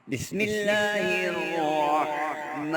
بسم اللہ الرحمن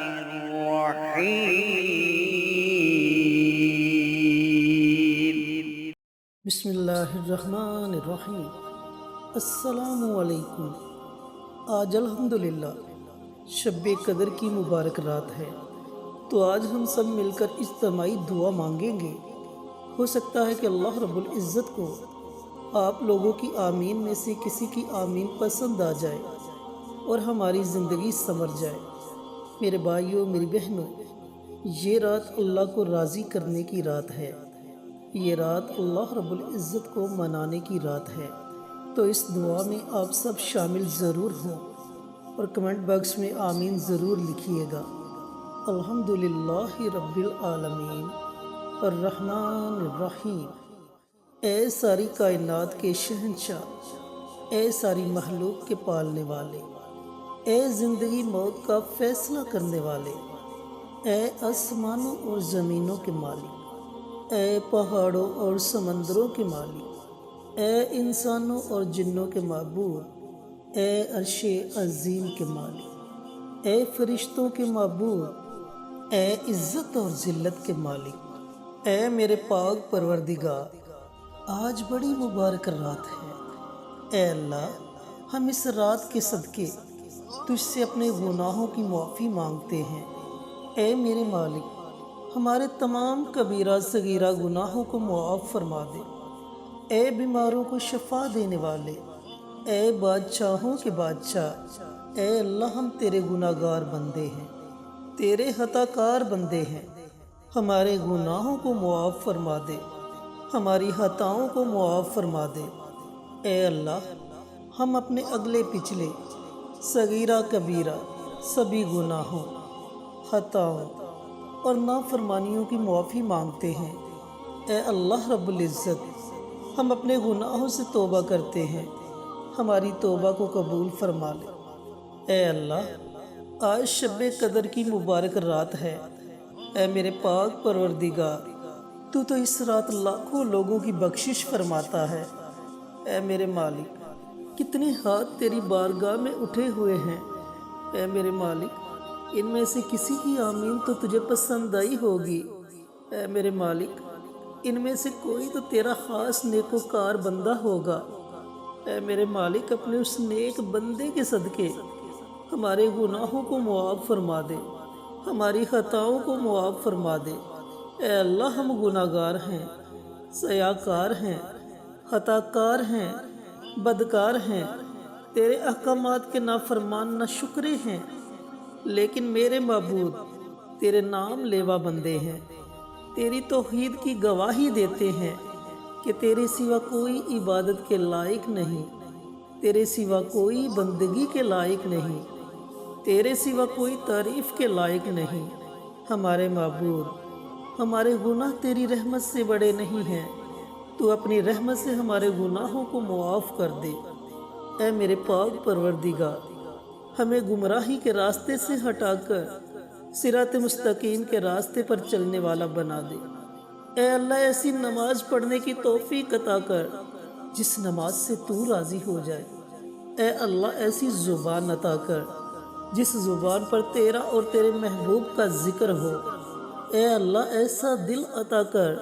الرحیم۔ بسم اللہ الرحمن الرحیم۔ السلام علیکم۔ آج الحمدللہ شب قدر کی مبارک رات ہے، تو آج ہم سب مل کر اجتماعی دعا مانگیں گے۔ ہو سکتا ہے کہ اللہ رب العزت کو آپ لوگوں کی آمین میں سے کسی کی آمین پسند آ جائے اور ہماری زندگی سنور جائے۔ میرے بھائیوں، میری بہنوں، یہ رات اللہ کو راضی کرنے کی رات ہے، یہ رات اللہ رب العزت کو منانے کی رات ہے۔ تو اس دعا میں آپ سب شامل ضرور ہوں اور کمنٹ باکس میں آمین ضرور لکھیے گا۔ الحمدللہ رب العالمین الرحمن الرحیم۔ اے ساری کائنات کے شہنشاہ، اے ساری مخلوق کے پالنے والے، اے زندگی موت کا فیصلہ کرنے والے، اے آسمانوں اور زمینوں کے مالک، اے پہاڑوں اور سمندروں کے مالک، اے انسانوں اور جنوں کے معبود، اے عرش عظیم کے مالک، اے فرشتوں کے معبود، اے عزت اور ذلت کے مالک، اے میرے پاک پروردگار، آج بڑی مبارک رات ہے۔ اے اللہ، ہم اس رات کے صدقے تجھ سے اپنے گناہوں کی معافی مانگتے ہیں۔ اے میرے مالک، ہمارے تمام کبیرہ صغیرہ گناہوں کو معاف فرما دے۔ اے بیماروں کو شفا دینے والے، اے بادشاہوں کے بادشاہ، اے اللہ، ہم تیرے گناہگار بندے ہیں، تیرے خطا کار بندے ہیں۔ ہمارے گناہوں کو معاف فرما دے، ہماری خطاؤں کو معاف فرما دے۔ اے اللہ، ہم اپنے اگلے پچھلے صغیرہ کبیرہ سبھی گناہوں، خطاؤں اور نافرمانیوں کی معافی مانگتے ہیں۔ اے اللہ رب العزت، ہم اپنے گناہوں سے توبہ کرتے ہیں، ہماری توبہ کو قبول فرما لے۔ اے اللہ، آج شب قدر کی مبارک رات ہے۔ اے میرے پاک پروردگار، تو اس رات لاکھوں لوگوں کی بخشش فرماتا ہے۔ اے میرے مالک، کتنے ہاتھ تیری بارگاہ میں اٹھے ہوئے ہیں۔ اے میرے مالک، ان میں سے کسی کی آمین تو تجھے پسند آئی ہوگی۔ اے میرے مالک، ان میں سے کوئی تو تیرا خاص نیکوکار بندہ ہوگا۔ اے میرے مالک، اپنے اس نیک بندے کے صدقے ہمارے گناہوں کو معاف فرما دے، ہماری خطاؤں کو معاف فرما دے۔ اے اللہ، ہم گناہگار ہیں، سیاکار ہیں، خطا کار ہیں، بدکار ہیں، تیرے احکامات کے نافرمان ناشکرے ہیں، لیکن میرے معبود تیرے نام لیوا بندے ہیں، تیری توحید کی گواہی دیتے ہیں کہ تیرے سوا کوئی عبادت کے لائق نہیں، تیرے سوا کوئی بندگی کے لائق نہیں، تیرے سوا کوئی تعریف کے لائق نہیں۔ ہمارے معبود، ہمارے گناہ تیری رحمت سے بڑے نہیں ہیں، تو اپنی رحمت سے ہمارے گناہوں کو معاف کر دے۔ اے میرے پاک پروردگار، ہمیں گمراہی کے راستے سے ہٹا کر صراط مستقیم کے راستے پر چلنے والا بنا دے۔ اے اللہ، ایسی نماز پڑھنے کی توفیق عطا کر جس نماز سے تو راضی ہو جائے۔ اے اللہ، ایسی زبان عطا کر جس زبان پر تیرا اور تیرے محبوب کا ذکر ہو۔ اے اللہ، ایسا دل عطا کر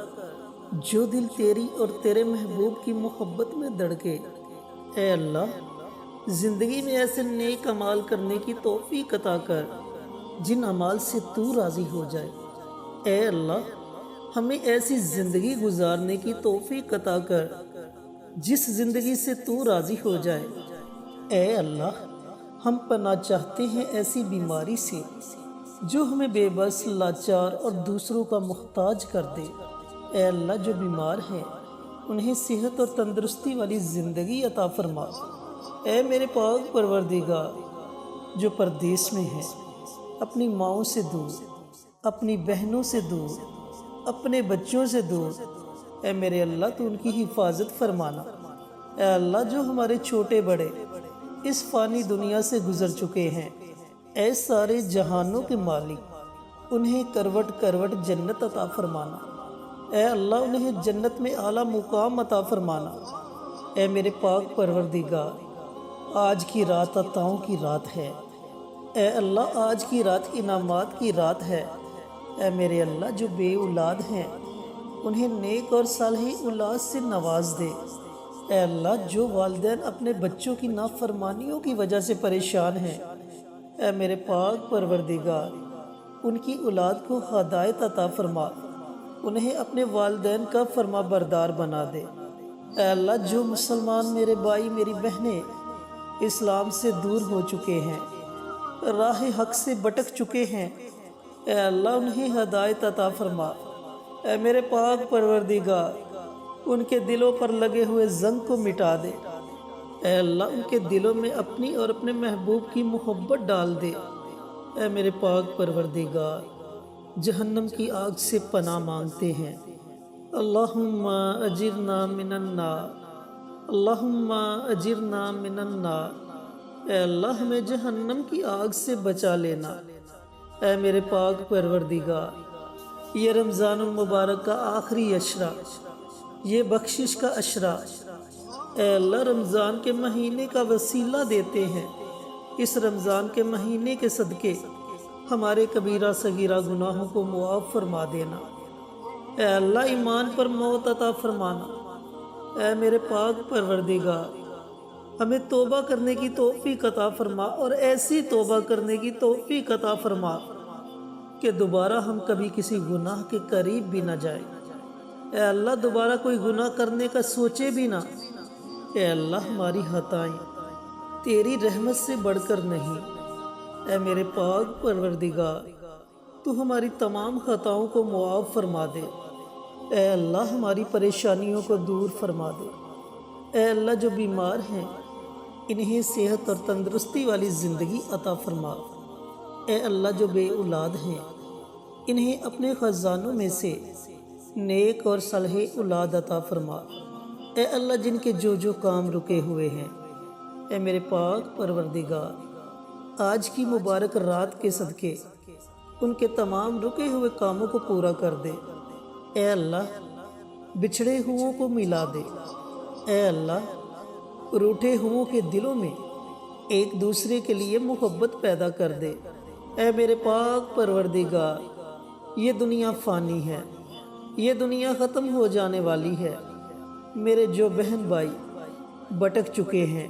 جو دل تیری اور تیرے محبوب کی محبت میں دھڑکے۔ اے اللہ، زندگی میں ایسے نیک اعمال کرنے کی توفیق عطا کر جن اعمال سے تو راضی ہو جائے۔ اے اللہ، ہمیں ایسی زندگی گزارنے کی توفیق عطا کر جس زندگی سے تو راضی ہو جائے۔ اے اللہ، ہم پناہ چاہتے ہیں ایسی بیماری سے جو ہمیں بے بس، لاچار اور دوسروں کا محتاج کر دے۔ اے اللہ، جو بیمار ہیں انہیں صحت اور تندرستی والی زندگی عطا فرما۔ اے میرے پاک پروردگار، جو پردیس میں ہیں، اپنی ماؤں سے دور، اپنی بہنوں سے دور، اپنے بچوں سے دور، اے میرے اللہ، تو ان کی حفاظت فرمانا۔ اے اللہ، جو ہمارے چھوٹے بڑے اس فانی دنیا سے گزر چکے ہیں، اے سارے جہانوں کے مالک، انہیں کروٹ کروٹ جنت عطا فرمانا۔ اے اللہ، انہیں جنت میں اعلیٰ مقام عطا فرمانا۔ اے میرے پاک پروردگار، آج کی رات عطاؤں کی رات ہے۔ اے اللہ آج کی رات انعامات کی رات ہے۔ اے میرے اللہ جو بے اولاد ہیں انہیں نیک اور صالح اولاد سے نواز دے۔ اے اللہ جو والدین اپنے بچوں کی نافرمانیوں کی وجہ سے پریشان ہیں، اے میرے پاک پروردگار ان کی اولاد کو ہدایت عطا فرما، انہیں اپنے والدین کا فرما بردار بنا دے۔ اے اللہ جو مسلمان میرے بھائی میری بہنیں اسلام سے دور ہو چکے ہیں، راہ حق سے بھٹک چکے ہیں، اے اللہ انہیں ہدایت عطا فرما۔ اے میرے پاک پروردگار ان کے دلوں پر لگے ہوئے زنگ کو مٹا دے۔ اے اللہ ان کے دلوں میں اپنی اور اپنے محبوب کی محبت ڈال دے۔ اے میرے پاک پروردگار جہنم کی آگ سے پناہ مانگتے ہیں۔ اللہم اجرنا من النار، اللہم اجرنا من النار۔ اے اللہ ہمیں جہنم کی آگ سے بچا لینا۔ اے میرے پاک پروردگار یہ رمضان المبارک کا آخری عشرہ، یہ بخشش کا عشرہ، اے اللہ رمضان کے مہینے کا وسیلہ دیتے ہیں۔ اس رمضان کے مہینے کے صدقے ہمارے کبیرہ صغیرہ گناہوں کو معاف فرما دینا۔ اے اللہ ایمان پر موت عطا فرمانا۔ اے میرے پاک پروردگار ہمیں توبہ کرنے کی توفیق عطا فرما، اور ایسی توبہ کرنے کی توفیق عطا فرما کہ دوبارہ ہم کبھی کسی گناہ کے قریب بھی نہ جائیں۔ اے اللہ دوبارہ کوئی گناہ کرنے کا سوچے بھی نہ۔ اے اللہ ہماری خطائیں تیری رحمت سے بڑھ کر نہیں۔ اے میرے پاک پروردگار تو ہماری تمام خطاؤں کو معاف فرما دے۔ اے اللہ ہماری پریشانیوں کو دور فرما دے۔ اے اللہ جو بیمار ہیں انہیں صحت اور تندرستی والی زندگی عطا فرما۔ اے اللہ جو بے اولاد ہیں انہیں اپنے خزانوں میں سے نیک اور صالح اولاد عطا فرما۔ اے اللہ جن کے جو کام رکے ہوئے ہیں، اے میرے پاک پروردگار آج کی مبارک رات کے صدقے ان کے تمام رکے ہوئے کاموں کو پورا کر دے۔ اے اللہ بچھڑے ہوں کو ملا دے۔ اے اللہ روٹھے ہوں کے دلوں میں ایک دوسرے کے لیے محبت پیدا کر دے۔ اے میرے پاک پروردگار یہ دنیا فانی ہے، یہ دنیا ختم ہو جانے والی ہے۔ میرے جو بہن بھائی بھٹک چکے ہیں،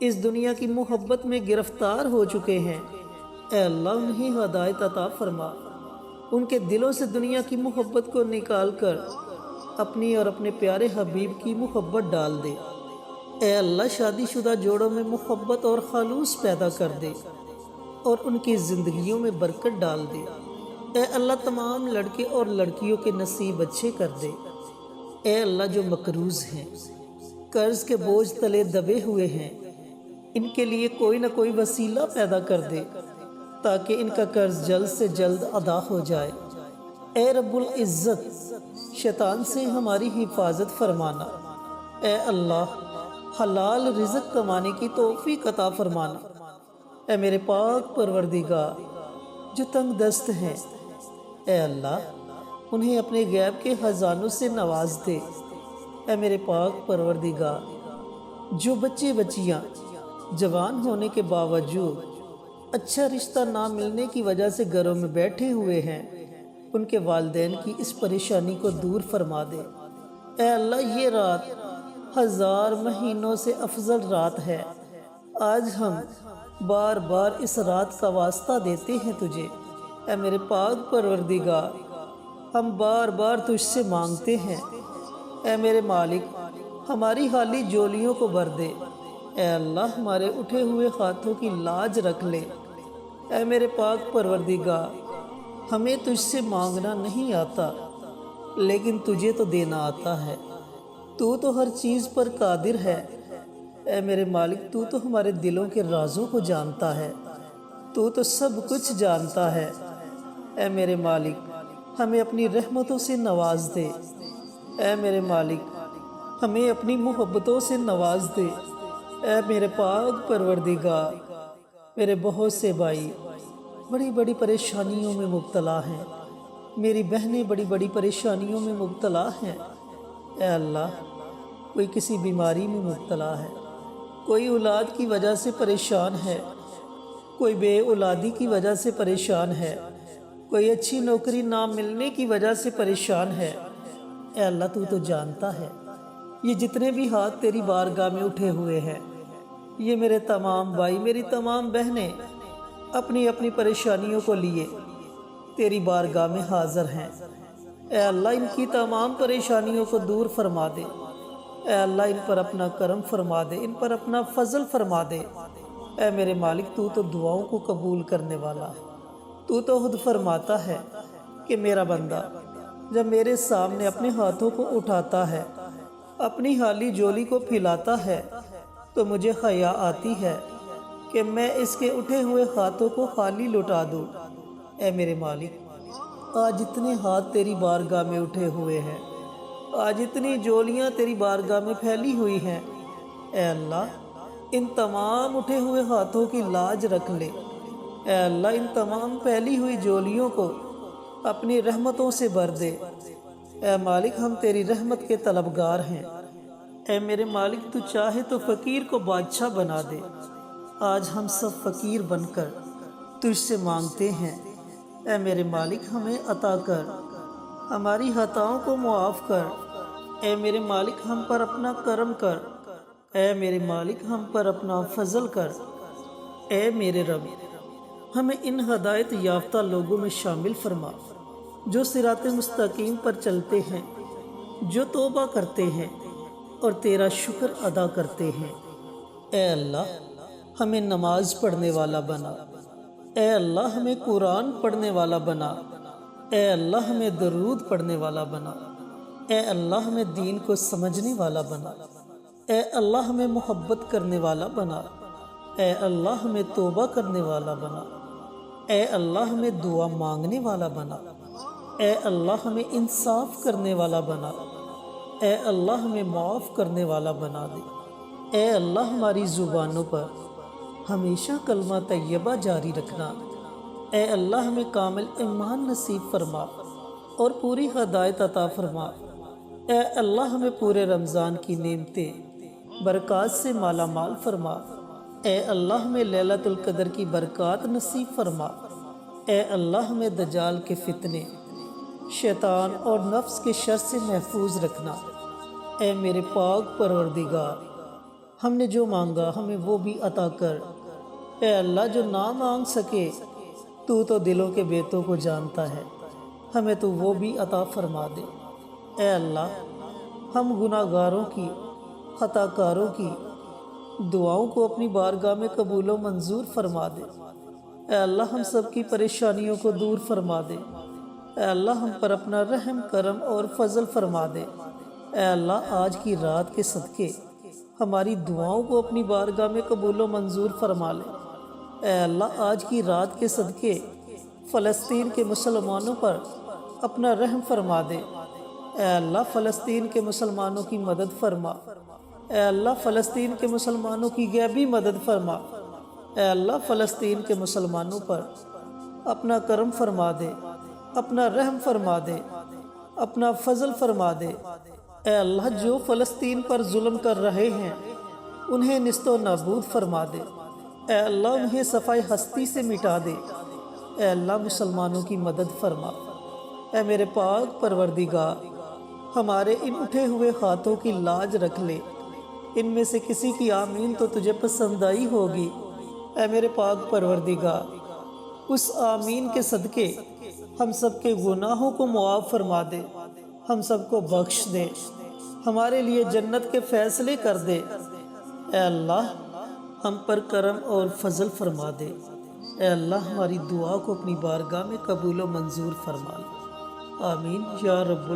اس دنیا کی محبت میں گرفتار ہو چکے ہیں، اے اللہ انہیں ہدایت عطا فرما، ان کے دلوں سے دنیا کی محبت کو نکال کر اپنی اور اپنے پیارے حبیب کی محبت ڈال دے۔ اے اللہ شادی شدہ جوڑوں میں محبت اور خلوص پیدا کر دے اور ان کی زندگیوں میں برکت ڈال دے۔ اے اللہ تمام لڑکے اور لڑکیوں کے نصیب اچھے کر دے۔ اے اللہ جو مقروض ہیں، قرض کے بوجھ تلے دبے ہوئے ہیں، ان کے لیے کوئی نہ کوئی وسیلہ پیدا کر دے تاکہ ان کا قرض جلد سے جلد ادا ہو جائے۔ اے رب العزت شیطان سے ہماری حفاظت فرمانا۔ اے اللہ حلال رزق کمانے کی توفیق عطا فرمانا۔ اے میرے پاک پروردگار جو تنگ دست ہیں، اے اللہ انہیں اپنے غیب کے خزانوں سے نواز دے۔ اے میرے پاک پروردگار جو بچے بچیاں جوان ہونے کے باوجود اچھا رشتہ نہ ملنے کی وجہ سے گھروں میں بیٹھے ہوئے ہیں، ان کے والدین کی اس پریشانی کو دور فرما دے۔ اے اللہ یہ رات 1000 مہینوں سے افضل رات ہے۔ آج ہم بار بار اس رات کا واسطہ دیتے ہیں تجھے۔ اے میرے پاک پروردگار ہم بار بار تجھ سے مانگتے ہیں، اے میرے مالک ہماری خالی جولیوں کو بھر دے۔ اے اللہ ہمارے اٹھے ہوئے ہاتھوں کی لاج رکھ لے۔ اے میرے پاک پروردگار ہمیں تجھ سے مانگنا نہیں آتا، لیکن تجھے تو دینا آتا ہے۔ تو ہر چیز پر قادر ہے۔ اے میرے مالک تو ہمارے دلوں کے رازوں کو جانتا ہے، تو سب کچھ جانتا ہے۔ اے میرے مالک ہمیں اپنی رحمتوں سے نواز دے۔ اے میرے مالک ہمیں اپنی محبتوں سے نواز دے۔ اے میرے پاک پروردگار میرے بہت سے بھائی بڑی بڑی پریشانیوں میں مبتلا ہیں، میری بہنیں بڑی بڑی پریشانیوں میں مبتلا ہیں۔ اے اللہ کوئی کسی بیماری میں مبتلا ہے، کوئی اولاد کی وجہ سے پریشان ہے، کوئی بے اولادی کی وجہ سے پریشان ہے، کوئی اچھی نوکری نہ ملنے کی وجہ سے پریشان ہے۔ اے اللہ تو جانتا ہے یہ جتنے بھی ہاتھ تیری بارگاہ میں اٹھے ہوئے ہیں، یہ میرے تمام بھائی، میری تمام بہنیں اپنی اپنی پریشانیوں کو لیے تیری بارگاہ میں حاضر ہیں۔ اے اللہ ان کی تمام پریشانیوں کو دور فرما دے۔ اے اللہ ان پر اپنا کرم فرما دے، ان پر اپنا فضل فرما دے۔ اے میرے مالک تو دعاؤں کو قبول کرنے والا ہے۔ تو خود فرماتا ہے کہ میرا بندہ جب میرے سامنے اپنے ہاتھوں کو اٹھاتا ہے، اپنی حالی جولی کو پھیلاتا ہے، تو مجھے حیا آتی ہے کہ میں اس کے اٹھے ہوئے ہاتھوں کو خالی لوٹا دوں۔ اے میرے مالک، آج اتنے ہاتھ تیری بارگاہ میں اٹھے ہوئے ہیں، آج اتنی جولیاں تیری بارگاہ میں پھیلی ہوئی ہیں۔ اے اللہ ان تمام اٹھے ہوئے ہاتھوں کی لاج رکھ لے۔ اے اللہ ان تمام پھیلی ہوئی جولیوں کو اپنی رحمتوں سے بھر دے۔ اے مالک ہم تیری رحمت کے طلبگار ہیں۔ اے میرے مالک تو چاہے تو فقیر کو بادشاہ بنا دے۔ آج ہم سب فقیر بن کر تجھ سے مانگتے ہیں۔ اے میرے مالک ہمیں عطا کر، ہماری خطاؤں کو معاف کر۔ اے میرے مالک ہم پر اپنا کرم کر۔ اے میرے مالک ہم پر اپنا فضل کر۔ اے میرے رب ہمیں ان ہدایت یافتہ لوگوں میں شامل فرما جو صراط مستقیم پر چلتے ہیں، جو توبہ کرتے ہیں اور تیرا شکر ادا کرتے ہیں۔ اے اللہ ہمیں نماز پڑھنے والا بنا۔ اے اللہ ہمیں قرآن پڑھنے والا بنا۔ اے اللہ ہمیں درود پڑھنے والا بنا۔ اے اللہ ہمیں دین کو سمجھنے والا بنا۔ اے اللہ ہمیں محبت کرنے والا بنا۔ اے اللہ ہمیں توبہ کرنے والا بنا۔ اے اللہ ہمیں دعا مانگنے والا بنا۔ اے اللہ ہمیں انصاف کرنے والا بنا۔ اے اللہ ہمیں معاف کرنے والا بنا دے۔ اے اللہ ہماری زبانوں پر ہمیشہ کلمہ طیبہ جاری رکھنا۔ اے اللہ ہمیں کامل ایمان نصیب فرما اور پوری ہدایت عطا فرما۔ اے اللہ ہمیں پورے رمضان کی نعمتیں برکات سے مالا مال فرما۔ اے اللہ ہمیں لیلۃ القدر کی برکات نصیب فرما۔ اے اللہ ہمیں دجال کے فتنے، شیطان اور نفس کے شر سے محفوظ رکھنا۔ اے میرے پاک پروردگار ہم نے جو مانگا ہمیں وہ بھی عطا کر۔ اے اللہ جو نہ مانگ سکے تو دلوں کے بیتوں کو جانتا ہے، ہمیں تو وہ بھی عطا فرما دے۔ اے اللہ ہم گناہ گاروں کی، خطا کاروں کی دعاؤں کو اپنی بارگاہ میں قبول و منظور فرما دے۔ اے اللہ ہم سب کی پریشانیوں کو دور فرما دے۔ اے اللہ ہم پر اپنا رحم کرم اور فضل فرما دے۔ اے اللہ آج کی رات کے صدقے ہماری دعاؤں کو اپنی بارگاہ میں قبول و منظور فرما لے۔ اے اللہ آج کی رات کے صدقے فلسطین کے مسلمانوں پر اپنا رحم فرما دے۔ اے اللہ فلسطین کے مسلمانوں کی مدد فرما۔ اے اللہ فلسطین کے مسلمانوں کی غیبی مدد فرما۔ اے اللہ فلسطین کے مسلمانوں پر اپنا کرم فرما دے، اپنا رحم فرما دے، اپنا فضل فرما دے۔ اے اللہ جو فلسطین پر ظلم کر رہے ہیں انہیں نیست و نابود فرما دے۔ اے اللہ انہیں صفائے ہستی سے مٹا دے۔ اے اللہ مسلمانوں کی مدد فرما۔ اے میرے پاک پروردگار ہمارے ان اٹھے ہوئے ہاتھوں کی لاج رکھ لے۔ ان میں سے کسی کی آمین تو تجھے پسند آئی ہوگی۔ اے میرے پاک پروردگار اس آمین کے صدقے ہم سب کے گناہوں کو معاف فرما دے، ہم سب کو بخش دے، ہمارے لیے جنت کے فیصلے کر دے۔ اے اللہ ہم پر کرم اور فضل فرما دے۔ اے اللہ ہماری دعا کو اپنی بارگاہ میں قبول و منظور فرما لے۔ آمین یا رب